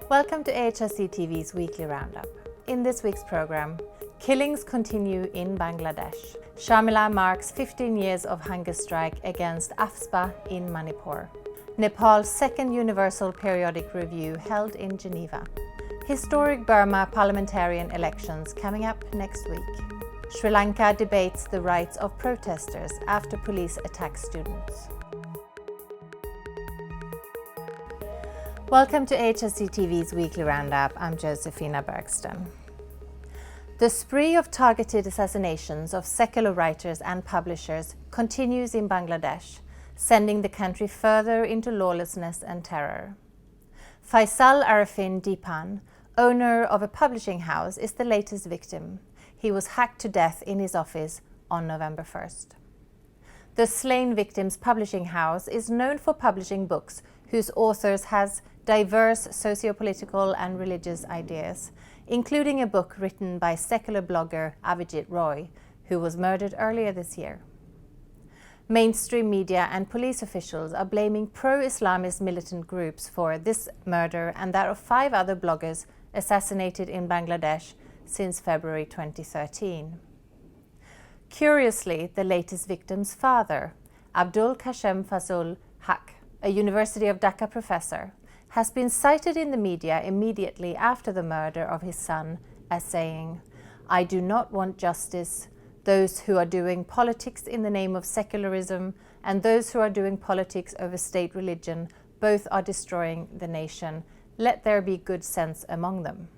Welcome to AHRC TV's weekly roundup. In this week's program, killings continue in Bangladesh. Sharmila marks 15 years of hunger strike against AFSPA in Manipur. Nepal's second Universal Periodic Review held in Geneva. Historic Burma parliamentarian elections coming up next week. Sri Lanka debates the rights of protesters after police attack students. Welcome to AHRC TV's weekly roundup. I'm Josephina Bergsten. The spree of targeted assassinations of secular writers and publishers continues in Bangladesh, sending the country further into lawlessness and terror. Faisal Arefin Dipan, owner of a publishing house, is the latest victim. He was hacked to death in his office on November 1st. The slain victim's publishing house is known for publishing books whose authors has diverse socio-political and religious ideas, including a book written by secular blogger Avijit Roy, who was murdered earlier this year. Mainstream media and police officials are blaming pro-Islamist militant groups for this murder and that of 5 other bloggers assassinated in Bangladesh since February 2013. Curiously, the latest victim's father, Abdul Kashem Fazul Haq, a University of Dhaka professor, has been cited in the media immediately after the murder of his son as saying, "I do not want justice. Those who are doing politics in the name of secularism and those who are doing politics over state religion, both are destroying the nation. Let there be good sense among them."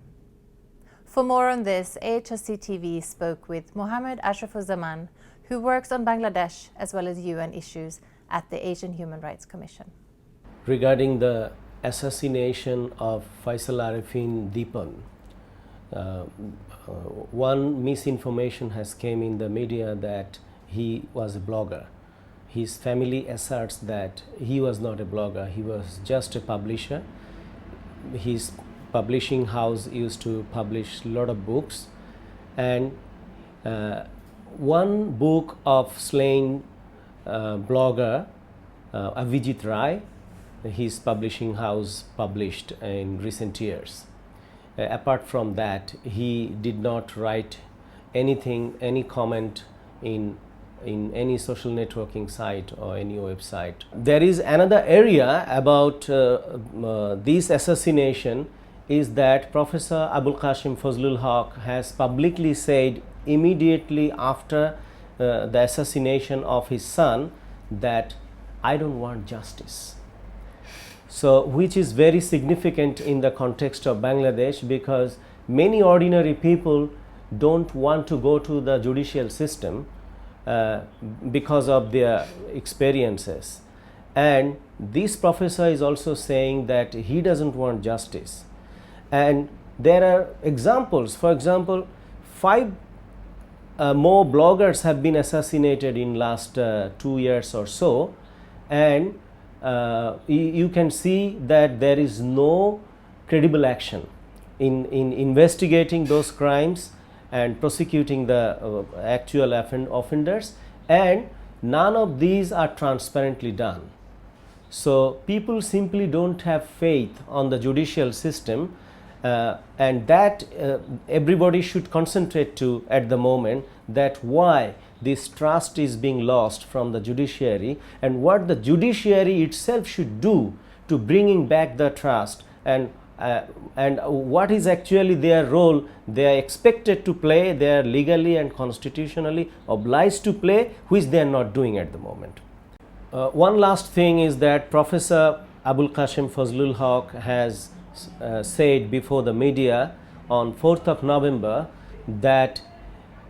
For more on this, AHRC TV spoke with Mohammed Ashrafuzzaman, who works on Bangladesh as well as UN issues at the Asian Human Rights Commission. Regarding the assassination of Faisal Arefin Dipan, one misinformation has come in the media that he was a blogger. His family asserts that he was not a blogger, he was just a publisher. His publishing house used to publish a lot of books, and one book of slain blogger Avijit Roy, his publishing house published in recent years. Apart from that, he did not write anything, any comment in any social networking site or any website. There is another area about this assassination is that Professor Abul Qasim Fazlul Haq has publicly said immediately after the assassination of his son that I don't want justice. So, which is very significant in the context of Bangladesh, because many ordinary people don't want to go to the judicial system because of their experiences. And this professor is also saying that he doesn't want justice. And there are examples. For example, 5 more bloggers have been assassinated in last 2 years or so, and you can see that there is no credible action in investigating those crimes and prosecuting the actual offenders, and none of these are transparently done. So people simply don't have faith on the judicial system, and that everybody should concentrate to at the moment, that why this trust is being lost from the judiciary and what the judiciary itself should do to bringing back the trust, and what is actually their role they are expected to play, they are legally and constitutionally obliged to play, which they are not doing at the moment. One last thing is that Professor Abul Qasim Fazlul Haq has said before the media on 4th of November that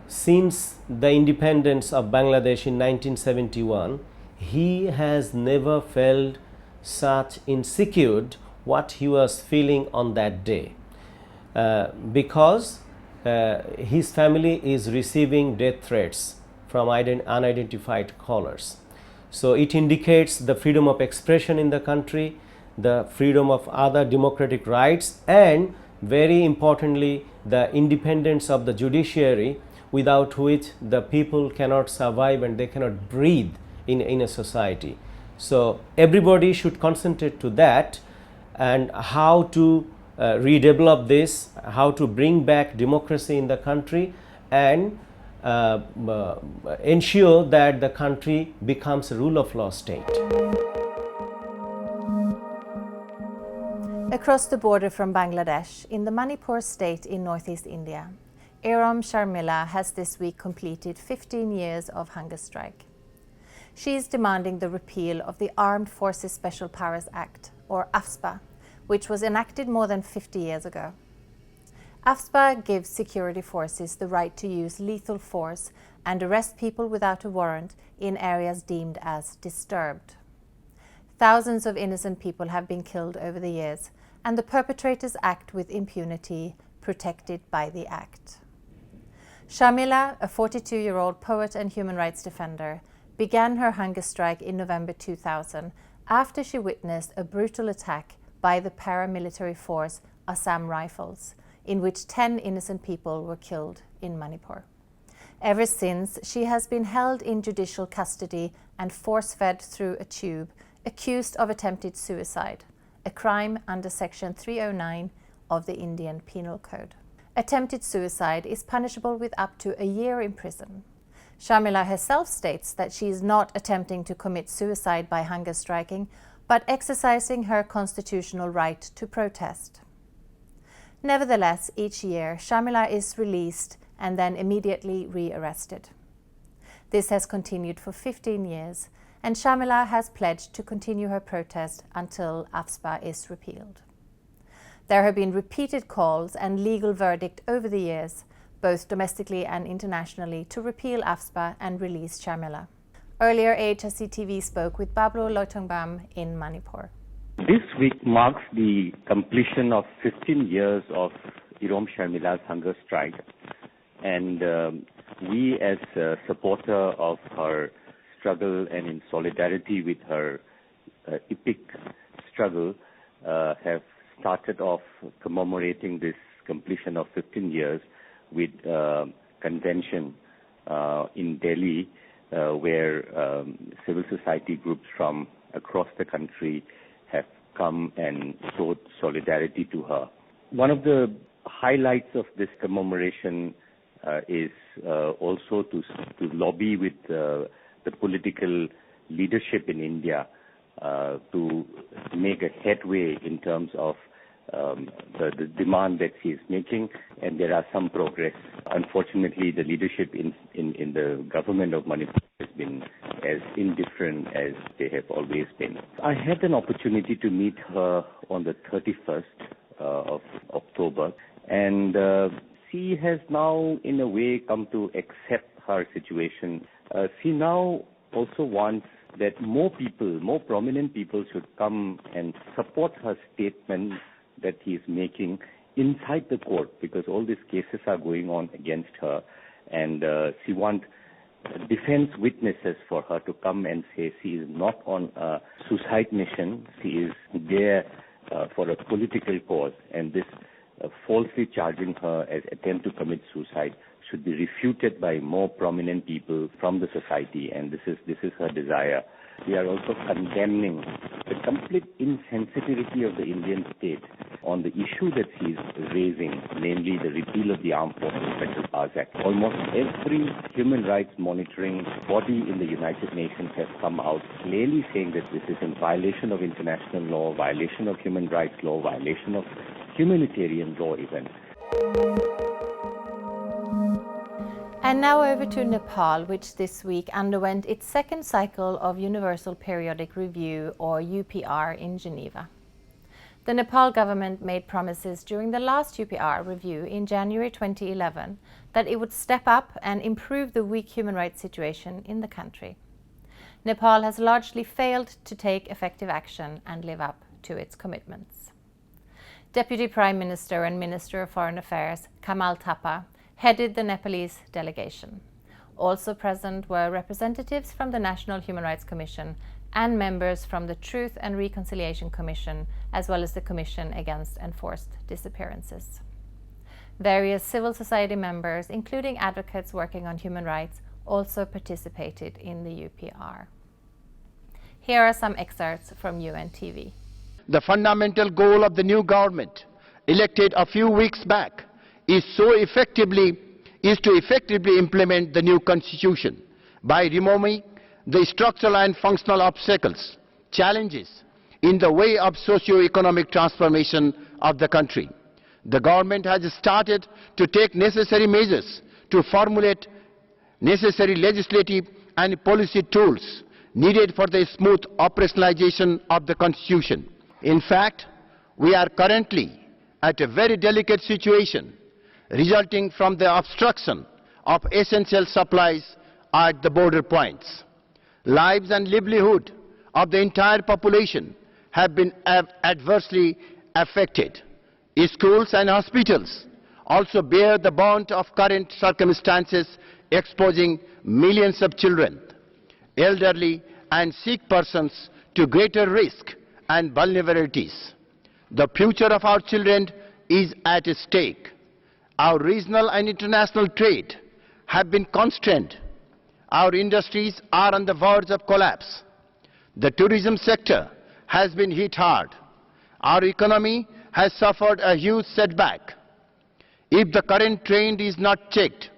since the independence of Bangladesh in 1971, he has never felt such insecure what he was feeling on that day, because his family is receiving death threats from unidentified callers. So it indicates the freedom of expression in the country, the freedom of other democratic rights, and very importantly, the independence of the judiciary, without which the people cannot survive and they cannot breathe in a society. So everybody should concentrate to that, and how to redevelop this, how to bring back democracy in the country, and ensure that the country becomes a rule of law state. Across the border from Bangladesh, in the Manipur state in northeast India, Irom Sharmila has this week completed 15 years of hunger strike. She is demanding the repeal of the Armed Forces Special Powers Act, or AFSPA, which was enacted more than 50 years ago. AFSPA gives security forces the right to use lethal force and arrest people without a warrant in areas deemed as disturbed. Thousands of innocent people have been killed over the years, and the perpetrators act with impunity, protected by the Act. Sharmila, a 42-year-old poet and human rights defender, began her hunger strike in November 2000 after she witnessed a brutal attack by the paramilitary force Assam Rifles, in which 10 innocent people were killed in Manipur. Ever since, she has been held in judicial custody and force-fed through a tube, accused of attempted suicide, a crime under Section 309 of the Indian Penal Code. Attempted suicide is punishable with up to a year in prison. Sharmila herself states that she is not attempting to commit suicide by hunger striking, but exercising her constitutional right to protest. Nevertheless, each year, Sharmila is released and then immediately re-arrested. This has continued for 15 years, and Sharmila has pledged to continue her protest until AFSPA is repealed. There have been repeated calls and legal verdict over the years, both domestically and internationally, to repeal AFSPA and release Sharmila. Earlier, AHRC TV spoke with Babloo Loitongbam in Manipur. This week marks the completion of 15 years of Irom Sharmila's hunger strike, and we, as a supporter of her struggle and in solidarity with her epic struggle, have started off commemorating this completion of 15 years with convention in Delhi, where civil society groups from across the country have come and showed solidarity to her. One of the highlights of this commemoration is also to lobby with the political leadership in India to make a headway in terms of the demand that she is making, and there are some progress. Unfortunately, the leadership in the government of Manipur has been as indifferent as they have always been. I had an opportunity to meet her on the 31st of October, and she has now, in a way, come to accept her situation. She now also wants that more people, more prominent people should come and support her statement that he is making inside the court, because all these cases are going on against her, and she wants defense witnesses for her to come and say she is not on a suicide mission, she is there for a political cause, and this falsely charging her as attempt to commit suicide should be refuted by more prominent people from the society, and this is her desire. We are also condemning the complete insensitivity of the Indian state on the issue that she is raising, namely the repeal of the Armed Forces Special Powers Act. Almost every human rights monitoring body in the United Nations has come out clearly saying that this is in violation of international law, violation of human rights law, violation of humanitarian law even. And now over to Nepal, which this week underwent its second cycle of Universal Periodic Review, or UPR, in Geneva. The Nepal government made promises during the last UPR review in January 2011 that it would step up and improve the weak human rights situation in the country. Nepal has largely failed to take effective action and live up to its commitments. Deputy Prime Minister and Minister of Foreign Affairs Kamal Thapa headed the Nepalese delegation. Also present were representatives from the National Human Rights Commission and members from the Truth and Reconciliation Commission, as well as the Commission Against Enforced Disappearances. Various civil society members, including advocates working on human rights, also participated in the UPR. Here are some excerpts from UN TV. The fundamental goal of the new government elected a few weeks back, is to effectively implement the new constitution by removing the structural and functional obstacles, challenges in the way of socio-economic transformation of the country. The government has started to take necessary measures to formulate necessary legislative and policy tools needed for the smooth operationalization of the constitution. In fact, we are currently at a very delicate situation resulting from the obstruction of essential supplies at the border points. Lives and livelihood of the entire population have been adversely affected. Schools and hospitals also bear the brunt of current circumstances, exposing millions of children, elderly and sick persons to greater risk and vulnerabilities. The future of our children is at stake. Our regional and international trade have been constrained. Our industries are on the verge of collapse. The tourism sector has been hit hard. Our economy has suffered a huge setback. If the current trend is not checked,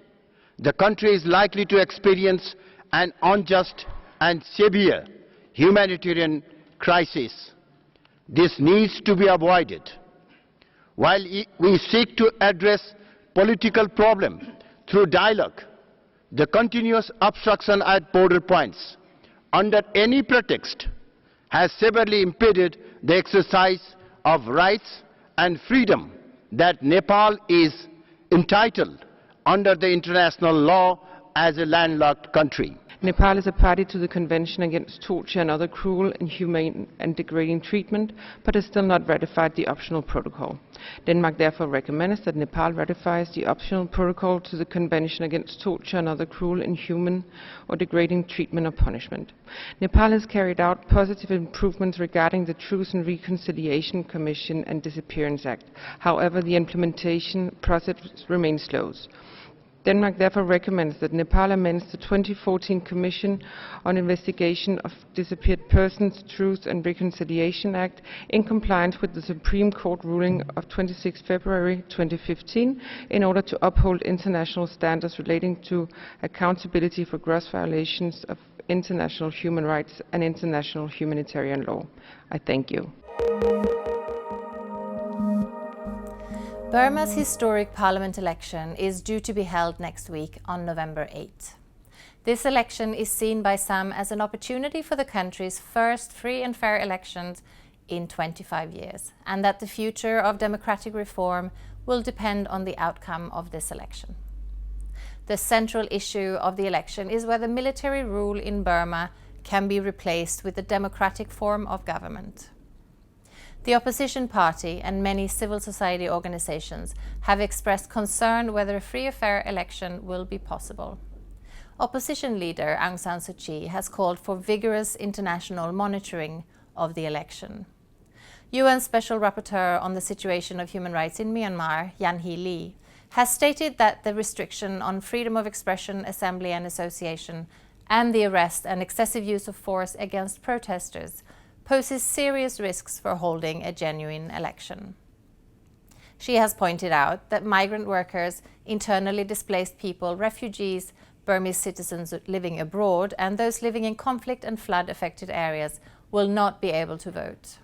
the country is likely to experience an unjust and severe humanitarian crisis. This needs to be avoided. While we seek to address political problems through dialogue, the continuous obstruction at border points, under any pretext, has severely impeded the exercise of rights and freedom that Nepal is entitled under the international law as a landlocked country. Nepal is a party to the Convention Against Torture and Other Cruel, Inhumane and Degrading Treatment, but has still not ratified the optional protocol. Denmark therefore recommends that Nepal ratifies the optional protocol to the Convention Against Torture and Other Cruel, Inhumane or Degrading Treatment or Punishment. Nepal has carried out positive improvements regarding the Truth and Reconciliation Commission and Disappearance Act. However, the implementation process remains slow. Denmark therefore recommends that Nepal amends the 2014 Commission on Investigation of Disappeared Persons, Truth and Reconciliation Act in compliance with the Supreme Court ruling of 26 February 2015 in order to uphold international standards relating to accountability for gross violations of international human rights and international humanitarian law. I thank you. Burma's historic parliament election is due to be held next week on November 8. This election is seen by some as an opportunity for the country's first free and fair elections in 25 years, and that the future of democratic reform will depend on the outcome of this election. The central issue of the election is whether military rule in Burma can be replaced with a democratic form of government. The opposition party and many civil society organizations have expressed concern whether a free and fair election will be possible. Opposition leader Aung San Suu Kyi has called for vigorous international monitoring of the election. UN Special Rapporteur on the situation of human rights in Myanmar, Yan Hee Lee, has stated that the restriction on freedom of expression, assembly and association, and the arrest and excessive use of force against protesters poses serious risks for holding a genuine election. She has pointed out that migrant workers, internally displaced people, refugees, Burmese citizens living abroad, and those living in conflict and flood-affected areas will not be able to vote.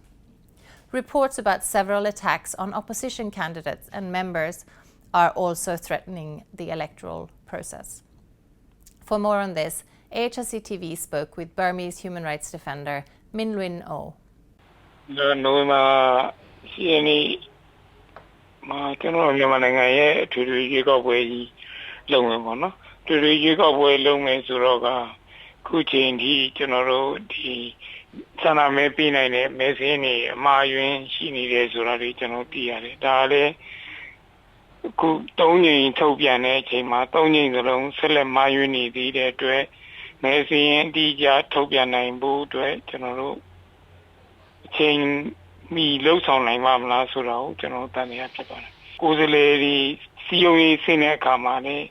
Reports about several attacks on opposition candidates and members are also threatening the electoral process. For more on this, AHRC TV spoke with Burmese human rights defender Min Lwin O. November 10 မှာကျွန်တော်မြန်မာနိုင်ငံရဲ့အထွေထွေရွေးကောက်ပွဲကြီးလုပ်မယ်ပေါ့နော်။ထွေထွေရွေးကောက်ပွဲလုပ်မယ်ဆိုတော့ကခုချိန်ထိကျွန်တော်တို့ဒီဆန္ဒမဲပေးနိုင်တဲ့မဲစင်းတွေအမှားယွင်းရှိနေတယ်ဆိုတာတွေကျွန်တော်သိရတယ်။ဒါလည်းခု3ကြိမ်ထုတ်ပြန်တဲ့အချိန်မှာ3ကြိမ်စလုံးဆက်လက်မှားယွင်းနေသေးတဲ့အတွက်မဲစင်းအတိအကျထုတ်ပြန်နိုင်ဖို့အတွက်ကျွန်တော်တို့အချိန်မီလှုပ်ဆောင်နိုင်မှာမလားဆိုတော့ကျွန်တော်တန်တရားဖြစ်ပါတယ်။ကိုယ်စားလှယ်တွေစီယုံရေးဆင်းတဲ့အခါမှာလည်း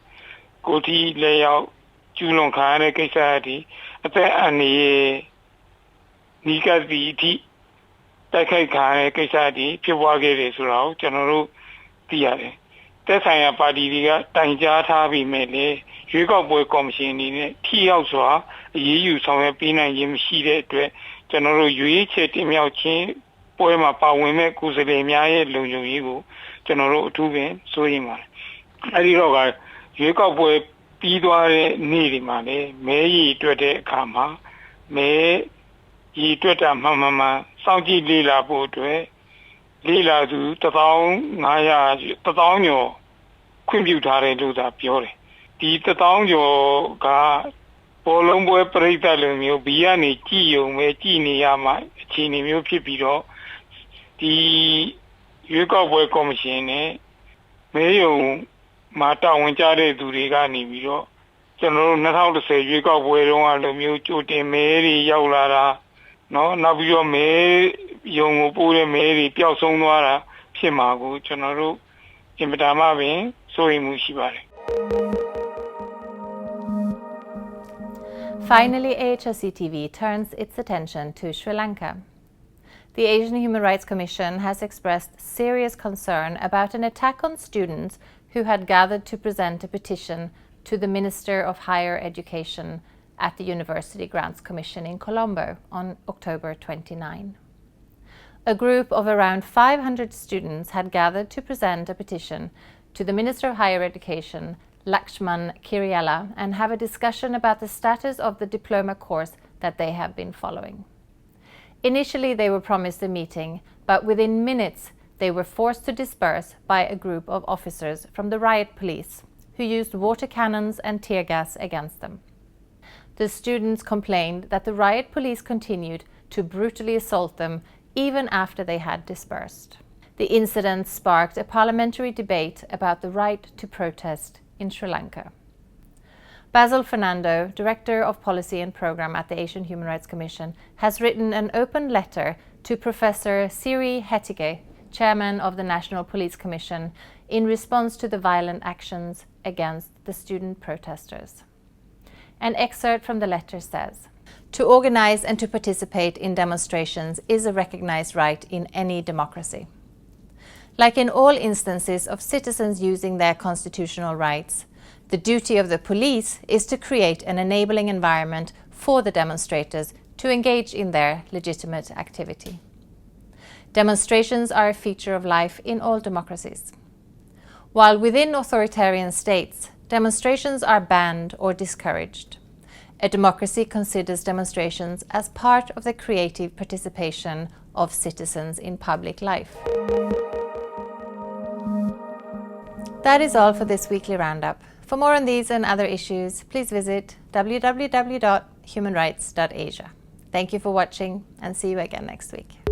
ကိုတီလေရောက်ကျူးလွန်ခံရတဲ့ကိစ္စအထိအသက်အန္တရာယ်နီးကပ်ပြီးအထိတ တိုက်ခိုက်ခံရတဲ့ကိစ္စတွေဖြစ်ပွားခဲ့တယ်ဆိုတာကိုကျွန်တော်တို့သိရတယ်။သက်ဆိုင်ရာပါတီတွေကတိုင်ကြားထားပြီးမဲ့လေရွေးကောက်ပွဲကော်မရှင်အနေနဲ့ထိရောက်စွာအရေးယူဆောင်ရွက်ပေးနိုင်ခြင်းမရှိတဲ့အတွက်ကျွန်တော်တို့ရွေးချယ်တင်မြှောက်ခြင်းပွဲမှာပါဝင်မဲ့ကိုယ်စားလှယ်များရဲ့လုံခြုံရေးကိုကျွန်တော်တို့အထူးပင်စိုးရိမ်ပါတယ်။အဲဒီတော့ကရွေးကောက်ပွဲပြီးသွားတဲ့နေ့ဒီမှာလေမဲရည်တွက်တဲ့အခါမှာမဲရည်တွက်တာမှန်စောင့်ကြည့်လေ့လာဖို့အတွက်လေ့လာသူ1500ကျော်ခွင့်ပြုထားတယ်လို့သာပြောတယ်ဒီ1000ကျော်ကဘောလုံးပွဲပြိဿလိုမျိုးဘီကနေကြည်ယုံပဲကြည်နေရမှအခြေအနေမျိုးဖြစ်ပြီးတော့ဒီရွေးကောက်ပွဲကော်မရှင်နဲ့မဲယုံမှာတာဝန်ကျတဲ့သူတွေကနေပြီးတော့ကျွန်တော်တို့2010ရွေးကောက်ပွဲတုန်းကလိုမျိုးကြိုတင်မဲတွေရောက်လာတာနော်နောက်ပြီးတော့မဲယုံကိုပို့တဲ့မဲတွေပျောက်ဆုံးသွားတာဖြစ်မှာကိုကျွန်တော်တို့အင်မတန်မှပင်စိုးရိမ်မှုရှိပါတယ် Finally, AHRC TV turns its attention to Sri Lanka. The Asian Human Rights Commission has expressed serious concern about an attack on students who had gathered to present a petition to the Minister of Higher Education at the University Grants Commission in Colombo on October 29. A group of around 500 students had gathered to present a petition to the Minister of Higher Education, Lakshman Kiriella, and have a discussion about the status of the diploma course that they have been following. Initially, they were promised a meeting, but within minutes, they were forced to disperse by a group of officers from the riot police, who used water cannons and tear gas against them. The students complained that the riot police continued to brutally assault them even after they had dispersed. The incident sparked a parliamentary debate about the right to protest in Sri Lanka. Basil Fernando, Director of Policy and Programme at the Asian Human Rights Commission, has written an open letter to Professor Siri Hettige, Chairman of the National Police Commission, in response to the violent actions against the student protesters. An excerpt from the letter says, "To organize and to participate in demonstrations is a recognized right in any democracy. Like in all instances of citizens using their constitutional rights, the duty of the police is to create an enabling environment for the demonstrators to engage in their legitimate activity. Demonstrations are a feature of life in all democracies. While within authoritarian states, demonstrations are banned or discouraged, a democracy considers demonstrations as part of the creative participation of citizens in public life." That is all for this weekly roundup. For more on these and other issues, please visit www.humanrights.asia. Thank you for watching and see you again next week.